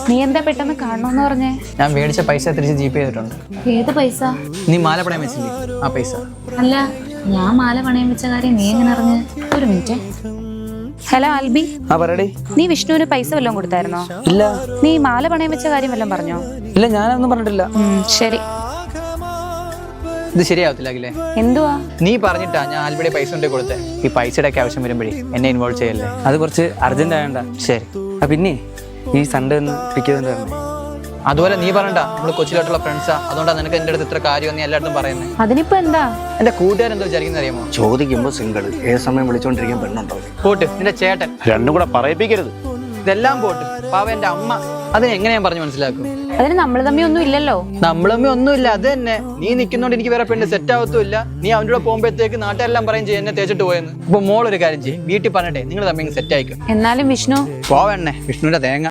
നീ എന്താ പെട്ടെന്ന് കാണണമെന്ന് പറഞ്ഞേ? ഞാൻ മേടിച്ച പൈസ തിരിച്ച് ജീപേ ചെയ്തിട്ടുണ്ട്. ഏത് പൈസ? നീ മാല പണയം വെച്ചില്ലേ ആ പൈസ. അല്ല, ഞാൻ മാല പണയം വെച്ച കാര്യം നീ എങ്ങനെ അറിഞ്ഞ്? ഒരു മിനിറ്റ്. ഹലോ ആൽബി. പറയടി. നീ വിഷ്ണുവിന് പൈസ വല്ലതും കൊടുത്തായിരുന്നോ? ഇല്ല. നീ മാല പണയം വെച്ച കാര്യം വല്ലതും പറഞ്ഞോ? ഇല്ല, ഞാനൊന്നും പറഞ്ഞിട്ടില്ല. ശരി. ഇത് ശരിയാവത്തില്ല അഖിലേ. എന്തുവാ? നീ പറഞ്ഞിട്ടാ ഞാൻ ആൽബിയുടെ പൈസ കൊണ്ട് കൊടുത്തേ. ഈ പൈസയുടെ ഒക്കെ ആവശ്യം വരുമ്പോഴേ എന്നെ ഇൻവോൾവ് ചെയ്യല്ലേ. അത് കുറച്ച് അർജന്റ് ആയണ്ട. ശരി. പിന്നെ ഈ സൺഡേ ഒന്ന് പിക്ക് ചെയ്തോണ്ട്. അതുപോലെ നീ പറഞ്ഞ നമ്മള് കൊച്ചിലോട്ടുള്ള ഫ്രണ്ട്സാ, അതുകൊണ്ടാണ് നിനക്ക് എന്റെ അടുത്ത് ഇത്ര കാര്യം നീ എല്ലായിടത്തും പറയുന്നത്. അതിനിപ്പോ എന്താ? എന്റെ കൂട്ടുകാരെന്തോ വിചാരിക്കുന്ന അറിയാമോ? ചോദിക്കുമ്പോ സിംഗിൾ, ഏത് സമയം വിളിച്ചോണ്ടിരിക്കാൻ പെണ്ണുണ്ടോ? പോട്ട് നിന്റെ ചേട്ടൻ. രണ്ടും കൂടെ പറയിപ്പിക്കരുത്. ഇതെല്ലാം പോട്ട്. പാവ എന്റെ അമ്മ. അതിന് എങ്ങനെ ഞാൻ പറഞ്ഞു മനസ്സിലാക്കും? അതിന് നമ്മൾ തമ്മിൽ ഒന്നും ഇല്ലല്ലോ. നമ്മളൊന്നും ഒന്നുമില്ല. അത് തന്നെ. നീ നിൽക്കുന്നോണ്ട് എനിക്ക് വേറെ പെണ്ണ് സെറ്റ് ആവത്തുമില്ല. നീ അവൻ്റെ കൂടെ പോകുമ്പോഴത്തേക്ക് നാട്ടുകാരെല്ലാം പറയും ചെയ്യും എന്നെ തേച്ചിട്ട് പോയെന്ന്. അപ്പൊ മോളൊരു കാര്യം ചെയ്യും, വീട്ടിൽ പറഞ്ഞിട്ടേ നിങ്ങൾ തമ്മിൽ സെറ്റ് ആയിക്കും. എന്നാലും വിഷ്ണു പോവണ്ണേ, വിഷ്ണുവിന്റെ തേങ്ങ.